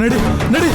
ನಡಿ ನಡಿ.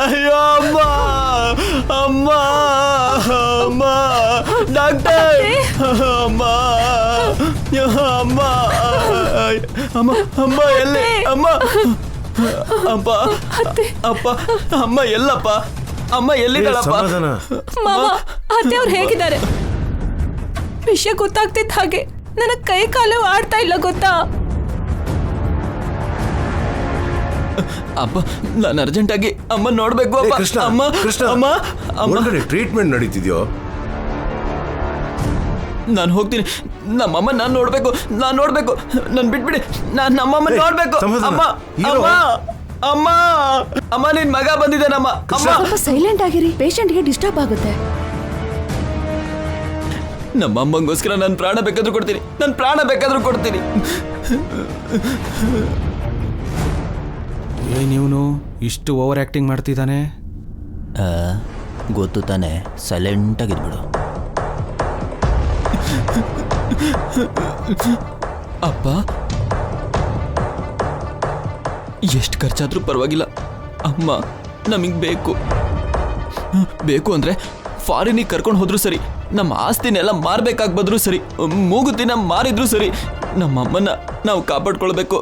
ಅಯ್ಯೋ ಅಮ್ಮ ಅಮ್ಮ ಅಮ್ಮ ಡಾಕ್ಟರ್ ಅಮ್ಮ ಅಮ್ಮ ಅಮ್ಮ ಅಮ್ಮ ಎಲ್ಲಿ ಅಮ್ಮ ಅಪ್ಪ ಅಪ್ಪ ಅಮ್ಮ ಎಲ್ಲಪ್ಪ ಅಮ್ಮ ಎಲ್ಲಿದ್ದಾಳಪ್ಪ? ಮಾವ ಅತ್ತೆ ಅವ್ರು ಹೇಗಿದ್ದಾರೆ? ವಿಷಯ ಗೊತ್ತಾಗ್ತಿದ್ದ ಹಾಗೆ ನನ್ನ ಕೈ ಕಾಲು ಆಡ್ತಾ ಇಲ್ಲ ಗೊತ್ತಾ? ಅಪ್ಪ ನಾನು ಅರ್ಜೆಂಟ್ ಆಗಿ ಅಮ್ಮ ನೋಡ್ಬೇಕು ಅಪ್ಪ. ಅಮ್ಮ ಅಮ್ಮ ಅಮ್ಮ ಟ್ರೀಟ್ಮೆಂಟ್ ನಡೀತಿದ್ಯೋ? ನಾನು ಹೋಗ್ತೀನಿ. ನಮ್ಮಮ್ಮ ನಾನು ನೋಡ್ಬೇಕು ನಾನು ಬಿಟ್ಬಿಡಿ. ನಾನು ನಮ್ಮಮ್ಮ ನೋಡ್ಬೇಕು. ಅಮ್ಮ ಅಮ್ಮ ಅಮ್ಮ ಅಮ್ಮ ನಿನ್ ಮಗ ಬಂದಿದ್ದಾನಮ್ಮ. ಸ್ವಲ್ಪ ಸೈಲೆಂಟ್ ಆಗಿರಿ, ಪೇಷಂಟ್ಗೆ ಡಿಸ್ಟರ್ಬ್ ಆಗುತ್ತೆ. ನಮ್ಮಮ್ಮಂಗೋಸ್ಕರ ನಾನು ಪ್ರಾಣ ಬೇಕಾದ್ರೂ ಕೊಡ್ತೀನಿ. ಏನಿವನು ಇಷ್ಟು ಓವರ್ ಆಕ್ಟಿಂಗ್ ಮಾಡ್ತಿದ್ದಾನೆ? ಗೊತ್ತು ತಾನೆ, ಸೈಲೆಂಟ್ ಆಗಿದ್ಬಿಡು. ಅಪ್ಪ ಎಷ್ಟು ಖರ್ಚಾದ್ರೂ ಪರವಾಗಿಲ್ಲ, ಅಮ್ಮ ನಮಗ್ ಬೇಕು ಅಂದ್ರೆ ಫಾರಿನಿಗೆ ಕರ್ಕೊಂಡು ಹೋದ್ರು ಸರಿ, ನಮ್ಮ ಆಸ್ತಿನೆಲ್ಲ ಮಾರ್ಬೇಕಾಗಿ ಬಂದ್ರು ಸರಿ, ಮೂಗುತಿನ ಮಾರಿದ್ರು ಸರಿ, ನಮ್ಮಮ್ಮನ ನಾವು ಕಾಪಾಡ್ಕೊಳ್ಬೇಕು.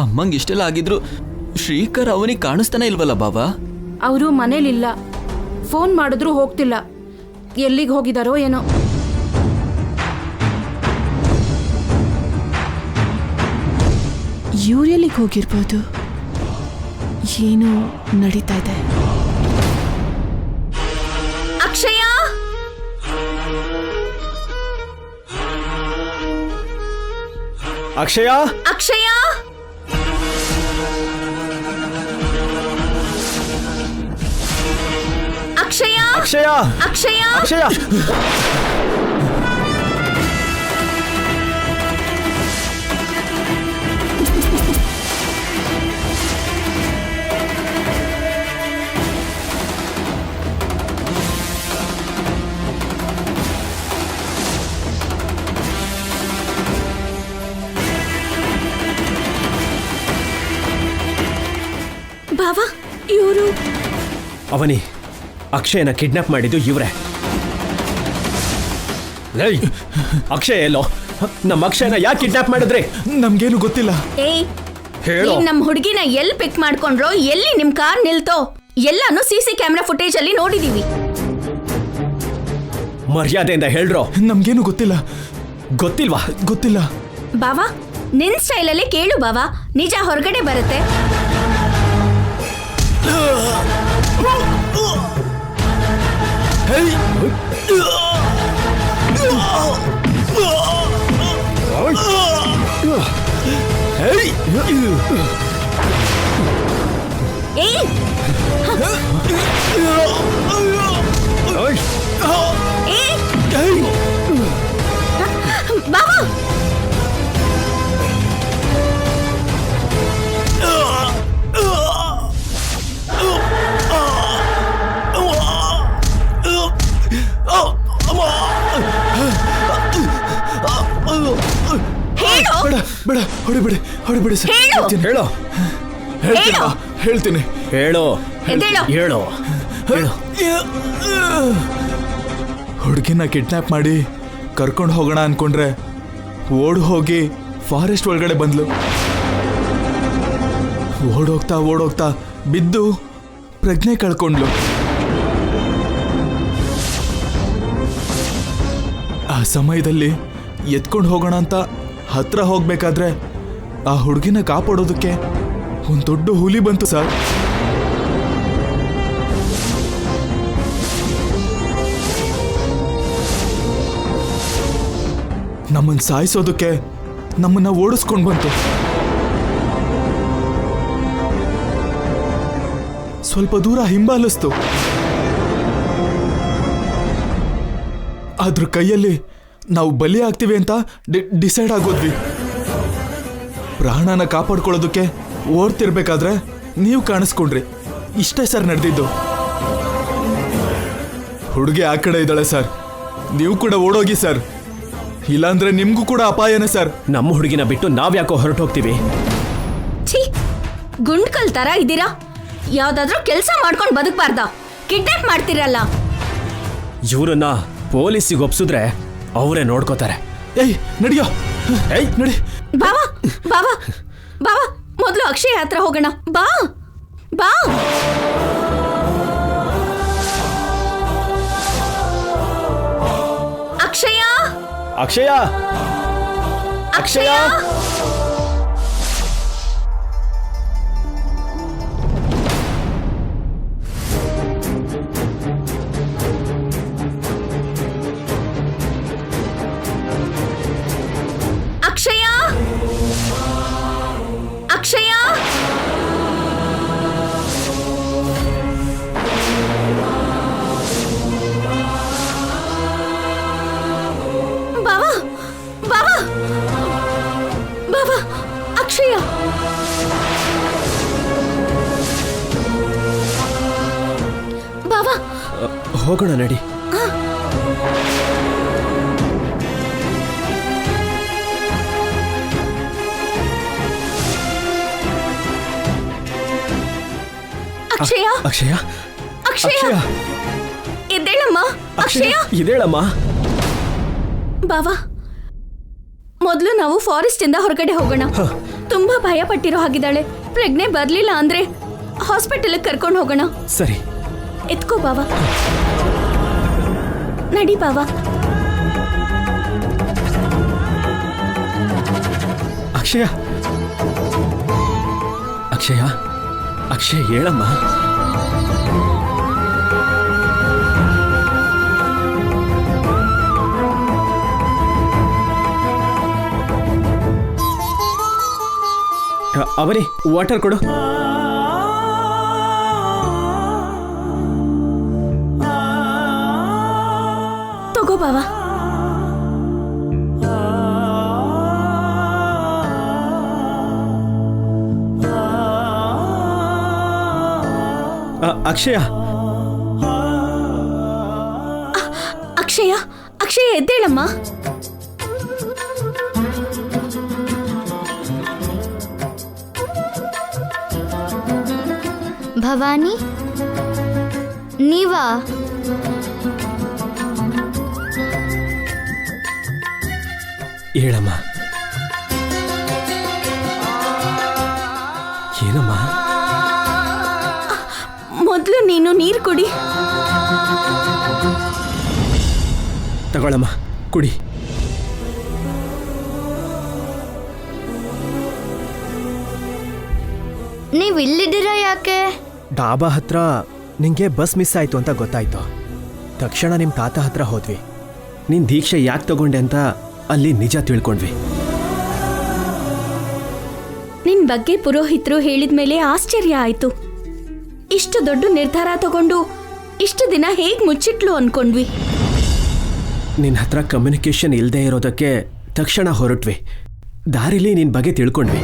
ಅಮ್ಮಂಗೆ ಇಷ್ಟೆಲ್ಲ ಆಗಿದ್ರು ಶ್ರೀಕರ್ ಅವನಿಗೆ ಕಾಣಿಸ್ತಾನೆ ಇಲ್ವಲ್ಲ ಬಾಬಾ? ಅವರು ಮನೇಲಿಲ್ಲ, ಫೋನ್ ಮಾಡಿದ್ರು ಹೋಗ್ತಿಲ್ಲ. ಎಲ್ಲಿಗೆ ಹೋಗಿದಾರೋ ಏನೋ. ಎಲ್ಲಿಗೆ ಹೋಗಿರ್ಬೋದು? ಏನು ನಡೀತಾ ಇದೆ? ಅಕ್ಷಯ, ಅಕ್ಷಯ, ಅಕ್ಷಯ, ಅಕ್ಷಯ, ಅಕ್ಷಯ, ಅಕ್ಷಯ, ಅಕ್ಷಯ. ಬಾವಾ, ಇವರು ಅವನಿ ಅಕ್ಷಯನ ಕಿಡ್ನಾಪ್ ಮಾಡಿದ್ದು ಇವ್ರೆ. ಅಕ್ಷಯ ಎಲ್ಲೋ? ನಮ್ಮ ಅಕ್ಷಯನ ಯಾಕೆ ಕಿಡ್ನಾಪ್ ಮಾಡಿದ್ರಿ? ನಮ್ಗೇನು ಗೊತ್ತಿಲ್ಲ. ಏಯ್, ಹೇಳು. ನಮ್ ಹುಡುಗಿನ ಎಲ್ಲಿ ಪಿಕ್ ಮಾಡ್ಕೊಂಡ್ರೋ, ಎಲ್ಲಿ ನಿಮ್ ಕಾರ್ ನಿಲ್ತೋ, ಎಲ್ಲಾನು ಸಿಸಿ ಕ್ಯಾಮೆರಾ ಫುಟೇಜ್ ಅಲ್ಲಿ ನೋಡಿದೀವಿ. ಮರ್ಯಾದೆಯಿಂದ ಹೇಳ್ರೋ. ನಮ್ಗೇನು ಗೊತ್ತಿಲ್ಲ. ಗೊತ್ತಿಲ್ವಾ? ಗೊತ್ತಿಲ್ಲ. ಬಾವಾ, ನಿನ್ ಸ್ಟೈಲಲ್ಲಿ ಕೇಳು ಬಾವಾ, ನಿಜ ಹೊರಗಡೆ ಬರುತ್ತೆ. ಏಯ್ ಏಯ್ ಬಾಬಾ ಬೇಡ ಬೇಡ ಹೊಡಿಬೇಡಿ ಹೊಡಿಬೇಡಿ ಸರ್. ಹೇಳು. ಹೇಳೋ ಹೇಳ್ತೀನಿ ಬಾ, ಹೇಳ್ತೀನಿ. ಹೇಳೋ ಎದ್ದೇಳು. ಹೇಳೋ ಹೇಳೋ. ಹುಡುಗಿನ ಕಿಡ್ನಾಪ್ ಮಾಡಿ ಕರ್ಕೊಂಡು ಹೋಗೋಣ ಅನ್ಕೊಂಡ್ರೆ ಓಡ್ ಹೋಗಿ ಫಾರೆಸ್ಟ್ ಒಳಗಡೆ ಬಂದ್ಲು. ಓಡೋಗ್ತಾ ಓಡೋಗ್ತಾ ಬಿದ್ದು ಪ್ರಜ್ಞೆ ಕಳ್ಕೊಂಡ್ಲು. ಆ ಸಮಯದಲ್ಲಿ ಎತ್ಕೊಂಡು ಹೋಗೋಣ ಅಂತ ಹತ್ರ ಹೋಗ್ಬೇಕಾದ್ರೆ ಆ ಹುಡುಗಿನ ಕಾಪಾಡೋದಕ್ಕೆ ಒಂದು ದೊಡ್ಡ ಹುಲಿ ಬಂತು ಸರ್. ನಮ್ಮನ್ನು ಸಾಯಿಸೋದಕ್ಕೆ ನಮ್ಮನ್ನ ಓಡಿಸ್ಕೊಂಡು ಬಂತು. ಸ್ವಲ್ಪ ದೂರ ಹಿಂಬಾಲಿಸ್ತು. ಅದ್ರ ಕೈಯಲ್ಲಿ ನಾವು ಬಲಿ ಆಗ್ತೀವಿ ಅಂತ ಡಿಸೈಡ್ ಆಗೋದ್ವಿ. ಪ್ರಾಣನ ಕಾಪಾಡ್ಕೊಳ್ಳೋದಕ್ಕೆ ಓಡ್ತಿರ್ಬೇಕಾದ್ರೆ ನೀವು ಕಾಣಿಸ್ಕೊಂಡ್ರಿ. ಇಷ್ಟೇ ಸರ್ ನಡೆದಿದ್ದು. ಹುಡುಗಿ ಆ ಕಡೆ ಇದ್ದಾಳೆ ಸರ್, ನೀವು ಕೂಡ ಓಡೋಗಿ ಸರ್, ಇಲ್ಲಾಂದ್ರೆ ನಿಮ್ಗೂ ಕೂಡ ಅಪಾಯನೇ ಸರ್. ನಮ್ಮ ಹುಡುಗಿನ ಬಿಟ್ಟು ನಾವ್ಯಾಕೋ ಹೊರಟೋಗ್ತೀವಿ? ಛೀ, ಗುಂಡ್ಕಲ್ ತರ ಇದ್ದೀರಾ? ಯಾವ್ದಾದ್ರೂ ಕೆಲಸ ಮಾಡ್ಕೊಂಡು ಬದುಕಬಾರ್ದ? ಕಿಡ್ನಾಪ್ ಮಾಡ್ತಿರಲ್ಲ. ಇವ್ರನ್ನ ಪೊಲೀಸಿಗೆ ಒಪ್ಸಿದ್ರೆ ಅವರೇ ನೋಡ್ಕೋತಾರೆ. ಏಯ್ ನಡಿಯೋ, ಏಯ್ ನಡಿ. ಬಾವಾ ಬಾವಾ ಬಾವಾ, ಮೊದಲು ಅಕ್ಷಯ್ ಹತ್ರ ಹೋಗೋಣ. ಬಾ ಬಾ. ಅಕ್ಷಯ ಅಕ್ಷಯ ಅಕ್ಷಯ ಅಕ್ಷಯ ಅಕ್ಷಯ ಬಾವಾ ಬಾವಾ ಬಾವಾ, ಅಕ್ಷಯ ಬಾವಾ. ಹೋಗೋಣ ನಡಿ. ಅಕ್ಷಯ ಅಕ್ಷಯ ಅಕ್ಷಯ ಎದ್ದೇಳಮ್ಮ. ಅಕ್ಷಯ ಇದೇಳಮ್ಮ. ಬಾವಾ, ಮೊದಲು ನಾವು ಫಾರೆಸ್ಟ್ ಇಂದ ಹೊರಗಡೆ ಹೋಗೋಣ. ತುಂಬಾ ಭಯ ಪಟ್ಟಿರೋ ಹಾಗಿದ್ದಾಳೆ. ಪ್ರಜ್ಞೆ ಬರ್ಲಿಲ್ಲ ಅಂದ್ರೆ ಹಾಸ್ಪಿಟಲ್ ಕರ್ಕೊಂಡು ಹೋಗೋಣ. ಸರಿ, ಎತ್ಕೋ ಬಾವಾ. ನಡಿ ಬಾವಾ. ಅಕ್ಷಯ ಅಕ್ಷಯ ಅಕ್ಷಯ ಹೇಳಮ್ಮ. ಅವನಿ ವಾಟರ್ ಕೊಡು. ತಗೋ ಬಾವಾ. ಅಕ್ಷಯ ಅಕ್ಷಯ ಅಕ್ಷಯ ಎದ್ದೇಳಮ್ಮ. ಭವಾನಿ, ನೀವಾ? ಹೇಳಮ್ಮ. ಏನಮ್ಮ? ಮೊದಲು ನೀನು ನೀರು ಕುಡಿ. ತಗೊಳಮ್ಮ, ಕುಡಿ. ನೀವು ಇಲ್ಲಿದ್ದೀರಾ ಯಾಕೆ? ಡಾಬಾ ಹತ್ರ ನಿಂಗೆ ಬಸ್ ಮಿಸ್ ಆಯ್ತು ಅಂತ ಗೊತ್ತಾಯ್ತು. ತಕ್ಷಣ ನಿಮ್ಮ ತಾತ ಹತ್ರ ಹೋದ್ವಿ. ನೀನು ದೀಕ್ಷೆ ಯಾಕೆ ತಗೊಂಡೆ ಅಂತ ಅಲ್ಲಿ ನಿಜ ತಿಳ್ಕೊಂಡ್ವಿ. ನಿನ್ ಬಗ್ಗೆ ಪುರೋಹಿತರು ಹೇಳಿದ್ಮೇಲೆ ಆಶ್ಚರ್ಯ ಆಯ್ತು. ಇಷ್ಟು ದೊಡ್ಡ ನಿರ್ಧಾರ ತಗೊಂಡು ಇಷ್ಟು ದಿನ ಹೇಗ್ ಮುಚ್ಚಿಟ್ಲು ಅನ್ಕೊಂಡ್ವಿ. ನಿನ್ನ ಹತ್ರ ಕಮ್ಯುನಿಕೇಶನ್ ಇಲ್ಲದೆ ಇರೋದಕ್ಕೆ ತಕ್ಷಣ ಹೊರಟ್ವಿ. ದಾರಿಲಿ ನಿನ್ನ ಬಗ್ಗೆ ತಿಳ್ಕೊಂಡ್ವಿ.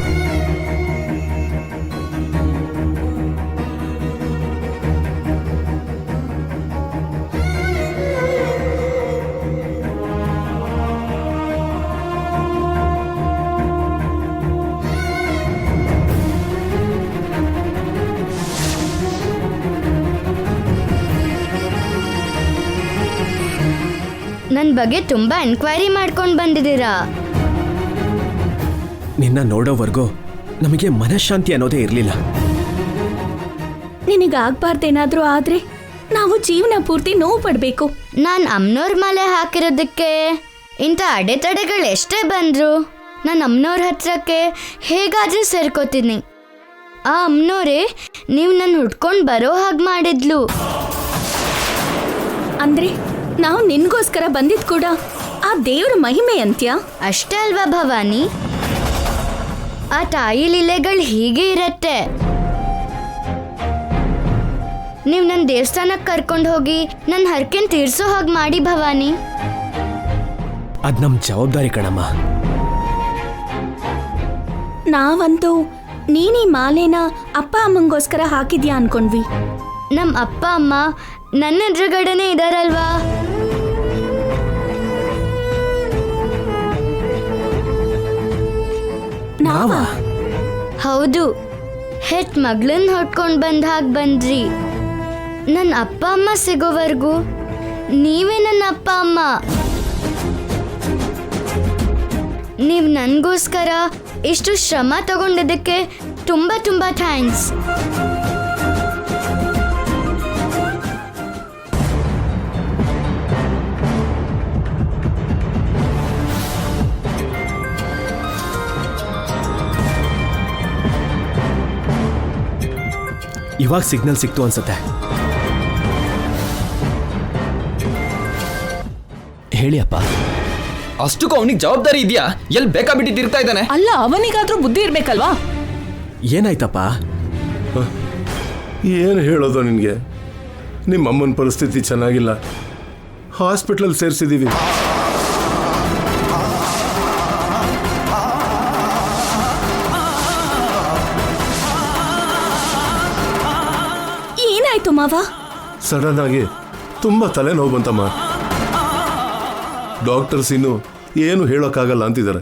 ನನ್ನ ಬಗ್ಗೆ ತುಂಬಾ ಎನ್ಕ್ವೈರಿ ಮಾಡ್ಕೊಂಡು ಬಂದಿದ್ದೀರಾ. ನಿನ್ನ ನೋಡೋವರೆಗೂ ನಮಗೆ ಮನಃಶಾಂತಿ ಅನ್ನೋದೇ ಇರಲಿಲ್ಲ. ನಿನಗಾಗ್ಬಾರ್ದೇನಾದ್ರೂ ಆದ್ರೆ ನಾವು ಜೀವನ ಪೂರ್ತಿ ನೋವು ಪಡ್ಬೇಕು. ನಾನು ಅಮ್ನೋರ್ ಮಾಲೆ ಹಾಕಿರೋದಕ್ಕೆ ಇಂಥ ಅಡೆತಡೆಗಳು ಎಷ್ಟೇ ಬಂದ್ರು ನಾನು ಅಮ್ನೋರ್ ಹತ್ರಕ್ಕೆ ಹೇಗಾದ್ರೂ ಸೇರ್ಕೋತೀನಿ. ಆ ಅಮ್ನೋರೇ ನೀವು ನನ್ನ ಹುಡ್ಕೊಂಡು ಬರೋ ಹಾಗೆ ಮಾಡಿದ್ಲು. ಅಂದ್ರೆ ನಾವು ನಿನ್ಗೋಸ್ಕರ ಬಂದಿದ್ ಕೂಡ ಆ ದೇವ್ರ ಮಹಿಮೆ ಅಂತ್ಯ. ಅಷ್ಟೇ ಅಲ್ವಾ ಭವಾನಿ? ಆ ತಾಯಿ ಲೀಲೆಗಳು ಹೀಗೆ ಇರತ್ತೆ. ನೀವು ನನ್ನ ದೇವಸ್ಥಾನಕ್ಕೆ ಕರ್ಕೊಂಡು ಹೋಗಿ ನನ್ನ ಹರಕೆನ್ ತೀರ್ಸೋ ಹಾಗೆ ಮಾಡಿ ಭವಾನಿ. ಅದು ನಮ್ಮ ಜವಾಬ್ದಾರಿ ಕಣಮ್ಮ. ನಾವಂತೂ ನೀನೀ ಮಾಲೆನ ಅಪ್ಪ ಅಮ್ಮಂಗೋಸ್ಕರ ಹಾಕಿದ್ಯಾ ಅನ್ಕೊಂಡ್ವಿ. ನಮ್ಮ ಅಪ್ಪ ಅಮ್ಮ ನನ್ನ ಎದುರುಗಡೆನೇ ಇದಾರಲ್ವಾ. ನಾವಾ? ಹೌದು, ಹೆತ್ ಮಗಳನ್ನ ಹೊಟ್ಕೊಂಡು ಬಂದ ಹಾಗೆ ಬಂದ್ರಿ. ನನ್ನ ಅಪ್ಪ ಅಮ್ಮ ಸಿಗೋವರೆಗೂ ನೀವೇ ನನ್ನ ಅಪ್ಪ ಅಮ್ಮ. ನೀವು ನನಗೋಸ್ಕರ ಇಷ್ಟು ಶ್ರಮ ತಗೊಂಡಿದ್ದಕ್ಕೆ ತುಂಬ ತುಂಬ ಥ್ಯಾಂಕ್ಸ್. ಇವಾಗ ಸಿಗ್ನಲ್ ಸಿಕ್ತು ಅನ್ಸುತ್ತೆ. ಹೇಳಿ ಅಪ್ಪ. ಅಷ್ಟಕ್ಕೂ ಅವನಿಗೆ ಜವಾಬ್ದಾರಿ ಇದೆಯಾ? ಎಲ್ಲಿ ಬೇಕಾಬಿಟ್ಟು ತಿರ್ತಾ ಇದ್ದಾನೆ. ಅಲ್ಲ, ಅವನಿಗಾದ್ರೂ ಬುದ್ಧಿ ಇರ್ಬೇಕಲ್ವಾ? ಏನಾಯ್ತಪ್ಪ? ಏನು ಹೇಳೋದು ನಿನಗೆ? ನಿಮ್ಮ ಅಮ್ಮನ ಪರಿಸ್ಥಿತಿ ಚೆನ್ನಾಗಿಲ್ಲ, ಹಾಸ್ಪಿಟ್ಲಲ್ಲಿ ಸೇರಿಸಿದ್ದೀವಿ. ಏನಾಯ್ತು ಮಾವ? ಸಡನ್ ಆಗಿ ತುಂಬ ತಲೆನೋವು ಬಂತಮ್ಮ. ಡಾಕ್ಟರ್ಸ್ ಇನ್ನು ಏನು ಹೇಳೋಕ್ಕಾಗಲ್ಲ ಅಂತಿದ್ದಾರೆ.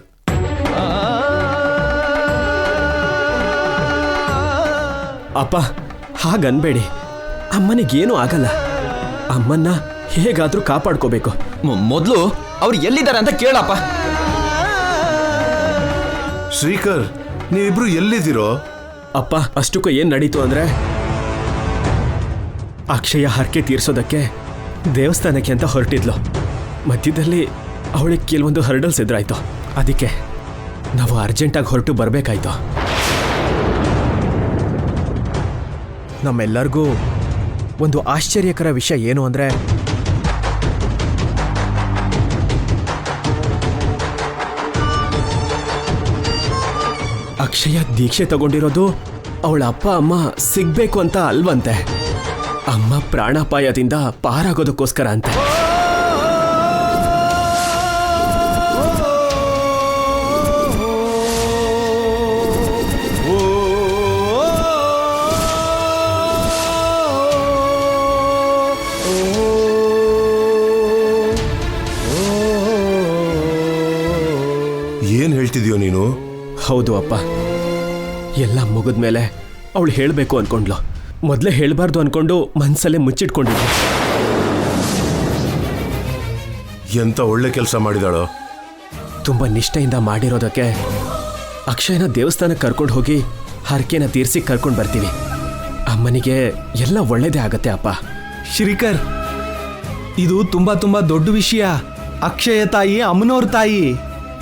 ಅಪ್ಪ ಹಾಗನ್ಬೇಡಿ. ಅಮ್ಮನಿಗೇನೂ ಆಗಲ್ಲ. ಅಮ್ಮನ್ನ ಹೇಗಾದ್ರೂ ಕಾಪಾಡ್ಕೋಬೇಕು. ಮೊದಲು ಅವ್ರು ಎಲ್ಲಿದ್ದಾರೆ ಅಂತ ಕೇಳಪ್ಪ. ಶ್ರೀಕರ್, ನೀವಿಬ್ರು ಎಲ್ಲಿದ್ದೀರೋ? ಅಪ್ಪ ಅಷ್ಟಕ್ಕೂ ಏನ್ ನಡೀತು ಅಂದ್ರೆ, ಅಕ್ಷಯ ಹರಕೆ ತೀರ್ಸೋದಕ್ಕೆ ದೇವಸ್ಥಾನಕ್ಕೆ ಅಂತ ಹೊರಟಿದ್ಲು. ಮಧ್ಯದಲ್ಲಿ ಅವಳಿಗೆ ಕೆಲವೊಂದು ಹರ್ಡಲ್ಸ್ ಎದುರಾಯ್ತು. ಅದಕ್ಕೆ ನಾವು ಅರ್ಜೆಂಟಾಗಿ ಹೊರಟು ಬರಬೇಕಾಯ್ತು. ನಮ್ಮೆಲ್ಲರಿಗೂ ಒಂದು ಆಶ್ಚರ್ಯಕರ ವಿಷಯ ಏನು ಅಂದರೆ, ಅಕ್ಷಯ ದೀಕ್ಷೆ ತಗೊಂಡಿರೋದು ಅವಳ ಅಪ್ಪ ಅಮ್ಮ ಸಿಗ್ಬೇಕು ಅಂತ ಅಲ್ವಂತೆ. ಅಮ್ಮ ಪ್ರಾಣಾಪಾಯದಿಂದ ಪಾರಾಗೋದಕ್ಕೋಸ್ಕರ ಅಂತೆ. ಏನು ಹೇಳ್ತಿದ್ಯೋ ನೀನು? ಹೌದು ಅಪ್ಪ, ಎಲ್ಲ ಮುಗಿದ್ಮೇಲೆ ಅವಳು ಹೇಳಬೇಕು ಅನ್ಕೊಂಡ್ಲು. ಮೊದಲೇ ಹೇಳಬಾರ್ದು ಅನ್ಕೊಂಡು ಮನಸ್ಸಲ್ಲೇ ಮುಚ್ಚಿಟ್ಕೊಂಡಿದ್ಲು. ಎಂತ ಒಳ್ಳೆ ಕೆಲಸ ಮಾಡಿದಾಳೋ. ತುಂಬ ನಿಷ್ಠೆಯಿಂದ ಮಾಡಿರೋದಕ್ಕೆ ಅಕ್ಷಯನ ದೇವಸ್ಥಾನಕ್ಕೆ ಕರ್ಕೊಂಡು ಹೋಗಿ ಹರಕೆನ ತೀರಿಸಿ ಕರ್ಕೊಂಡು ಬರ್ತೀವಿ. ಅಮ್ಮನಿಗೆ ಎಲ್ಲ ಒಳ್ಳೇದೇ ಆಗತ್ತೆ ಅಪ್ಪ. ಶ್ರೀಕರ್, ಇದು ತುಂಬಾ ತುಂಬಾ ದೊಡ್ಡ ವಿಷಯ. ಅಕ್ಷಯ ತಾಯಿ ಅಮ್ಮನವ್ರ ತಾಯಿ.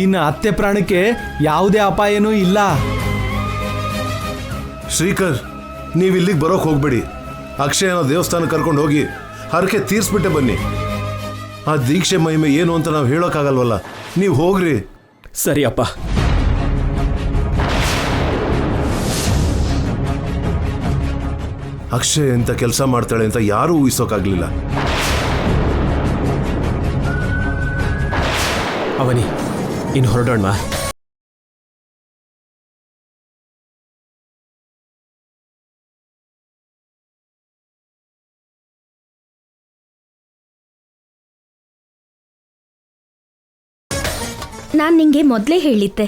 ಇನ್ನು ಅತ್ತೆ ಪ್ರಾಣಕ್ಕೆ ಯಾವುದೇ ಅಪಾಯನೂ ಇಲ್ಲ. ಶ್ರೀಕರ್, ನೀವು ಇಲ್ಲಿಗೆ ಬರೋಕೆ ಹೋಗ್ಬೇಡಿ. ಅಕ್ಷಯನ ದೇವಸ್ಥಾನ ಕರ್ಕೊಂಡು ಹೋಗಿ ಹರಕೆ ತೀರಿಸ್ಬಿಟ್ಟೆ ಬನ್ನಿ. ಆ ದೀಕ್ಷೆ ಮಹಿಮೆ ಏನು ಅಂತ ನಾವು ಹೇಳೋಕ್ಕಾಗಲ್ವಲ್ಲ. ನೀವು ಹೋಗ್ರಿ. ಸರಿ ಅಪ್ಪ. ಅಕ್ಷಯ್ ಎಂತ ಕೆಲಸ ಮಾಡ್ತಾಳೆ ಅಂತ ಯಾರೂ ಊಹಿಸೋಕ್ಕಾಗ್ಲಿಲ್ಲ. ಅವನಿ, ಇನ್ನು ಹೊರಡೋಣ. ನಾನು ನಿಂಗೆ ಮೊದಲೇ ಹೇಳಿದ್ದೆ,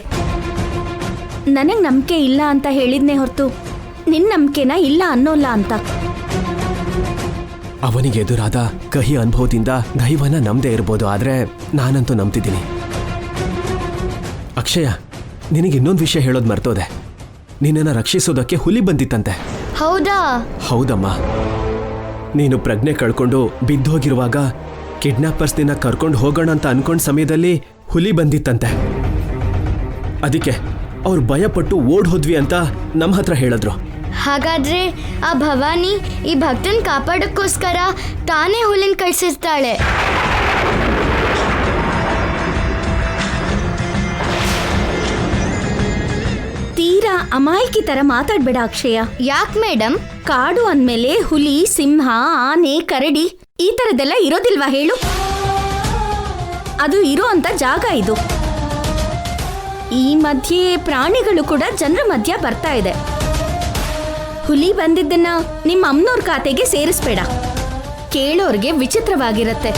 ನನಗೆ ನಂಬಿಕೆ ಇಲ್ಲ ಅಂತ ಹೇಳಿದ್ನೇ ಹೊರತು ನಿನ್ನ ನಂಬಿಕೆನ ಇಲ್ಲ ಅನ್ನೋಲ್ಲ ಅಂತ. ಅವನಿಗೆ ಎದುರಾದ ಕಹಿ ಅನುಭವದಿಂದ ದೈವನ ನಂಬದೇ ಇರ್ಬೋದು, ಆದ್ರೆ ನಾನಂತೂ ನಂಬ್ತಿದ್ದೀನಿ. ಅಕ್ಷಯ, ನಿನಗೆ ಇನ್ನೊಂದು ವಿಷಯ ಹೇಳೋದು ಮರ್ತೋದೆ. ನಿನ್ನನ್ನು ರಕ್ಷಿಸೋದಕ್ಕೆ ಹುಲಿ ಬಂದಿತ್ತಂತೆ. ಹೌದಾ? ಹೌದಮ್ಮ. ನೀನು ಪ್ರಜ್ಞೆ ಕಳ್ಕೊಂಡು ಬಿದ್ದೋಗಿರುವಾಗ ಕಿಡ್ನಾಪರ್ಸ್ ನಿನ್ನ ಕರ್ಕೊಂಡು ಹೋಗೋಣ ಅಂತ ಅನ್ಕೊಂಡ ಸಮಯದಲ್ಲಿ ಹುಲಿ ಬಂದಿತ್ತಂತೆ. ಅದಕ್ಕೆ ಅವ್ರು ಭಯಪಟ್ಟು ಓಡ್ ಹೋದ್ವಿ ಅಂತ ನಮ್ಮ ಹತ್ರ ಹೇಳಿದ್ರು. ಹಾಗಾದ್ರೆ ಆ ಭವಾನಿ ಈ ಭಕ್ತನ್ ಕಾಪಾಡಕ್ಕೋಸ್ಕರ ತಾನೇ ಹುಲಿನ ಕಳ್ಸಿರ್ತಾಳೆ. ತೀರಾ ಅಮಾಯಕಿ ತರ ಮಾತಾಡ್ಬೇಡ ಅಕ್ಷಯ. ಯಾಕೆ ಮೇಡಮ್? ಕಾಡು ಅಂದ್ಮೇಲೆ ಹುಲಿ, ಸಿಂಹ, ಆನೆ, ಕರಡಿ ಈ ತರದೆಲ್ಲ ಇರೋದಿಲ್ವಾ ಹೇಳು? ಅದು ಇರೋ ಅಂತ ಜಾಗ ಇದು. ಈ ಮಧ್ಯೆ ಪ್ರಾಣಿಗಳು ಕೂಡ ಜನರ ಮಧ್ಯ ಬರ್ತಾ ಇದೆ. ಹುಲಿ ಬಂದಿದ್ದನ್ನ ನಿಮ್ಮ ಅಮ್ಮನವ್ರ ಖಾತೆಗೆ ಸೇರಿಸ್ಬೇಡ. ಕೇಳೋರ್ಗೆ ವಿಚಿತ್ರವಾಗಿರತ್ತೆ.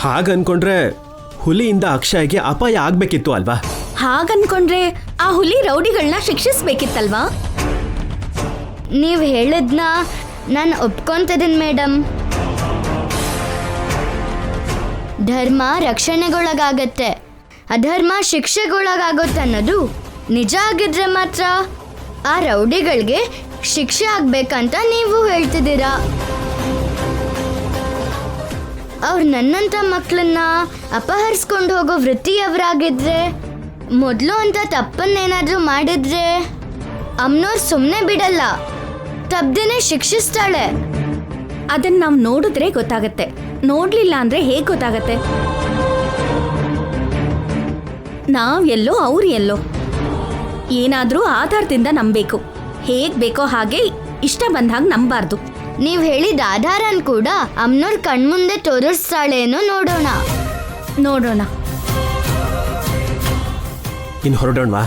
ಹಾಗನ್ಕೊಂಡ್ರೆ ಹುಲಿಯಿಂದ ಅಕ್ಷಯ್ಗೆ ಅಪಾಯ ಆಗ್ಬೇಕಿತ್ತು ಅಲ್ವಾ? ಹಾಗನ್ಕೊಂಡ್ರೆ ಆ ಹುಲಿ ರೌಡಿಗಳನ್ನ ಶಿಕ್ಷಿಸ್ಬೇಕಿತ್ತಲ್ವಾ? ನೀವು ಹೇಳಿದ್ನ ನಾನು ಒಪ್ಕೊಂತಿದ್ದೀನಿ ಮೇಡಮ್. ಧರ್ಮ ರಕ್ಷಣೆಗೊಳಗಾಗತ್ತೆ, ಅಧರ್ಮ ಶಿಕ್ಷೆಗೊಳಗಾಗುತ್ತೆ ಅನ್ನೋದು ನಿಜ ಆಗಿದ್ರೆ ಮಾತ್ರ ಆ ರೌಡಿಗಳಿಗೆ ಶಿಕ್ಷೆ ಆಗ್ಬೇಕಂತ ನೀವು ಹೇಳ್ತಿದ್ದೀರಾ. ಅವ್ರು ನನ್ನಂಥ ಮಕ್ಕಳನ್ನ ಅಪಹರಿಸ್ಕೊಂಡು ಹೋಗೋ ವೃತ್ತಿಯವರಾಗಿದ್ರೆ, ಮೊದಲು ಅಂತ ತಪ್ಪನ್ನೇನಾದರೂ ಮಾಡಿದ್ರೆ ಅಮ್ಮನವ್ರು ಸುಮ್ಮನೆ ಬಿಡಲ್ಲ, ತಪ್ಪದೇನೆ ಶಿಕ್ಷಿಸ್ತಾಳೆ. ಅದನ್ನ ನಾವು ನೋಡಿದ್ರೆ ಗೊತ್ತಾಗತ್ತೆ, ನೋಡ್ಲಿಲ್ಲ ಅಂದ್ರೆ ಹೇಗ್ ಗೊತ್ತಾಗತ್ತೆ? ನಾವ್ ಎಲ್ಲೋ ಅವ್ರು ಎಲ್ಲೋ. ಏನಾದ್ರೂ ಆಧಾರದಿಂದ ನಂಬೇಕು. ಹೇಗ್ ಬೇಕೋ ಹಾಗೆ ಇಷ್ಟ ಬಂದಾಗ ನಂಬಾರ್ದು. ನೀವು ಹೇಳಿದ ಆಧಾರನ್ ಕೂಡ ಅಮ್ಮನವ್ರ ಕಣ್ಮುಂದೆ ತೋರಿಸ್ತಾಳೇನೋ ನೋಡೋಣ. ನೋಡೋಣ. ಇನ್ನು ಹೊರಡೋಣವಾ?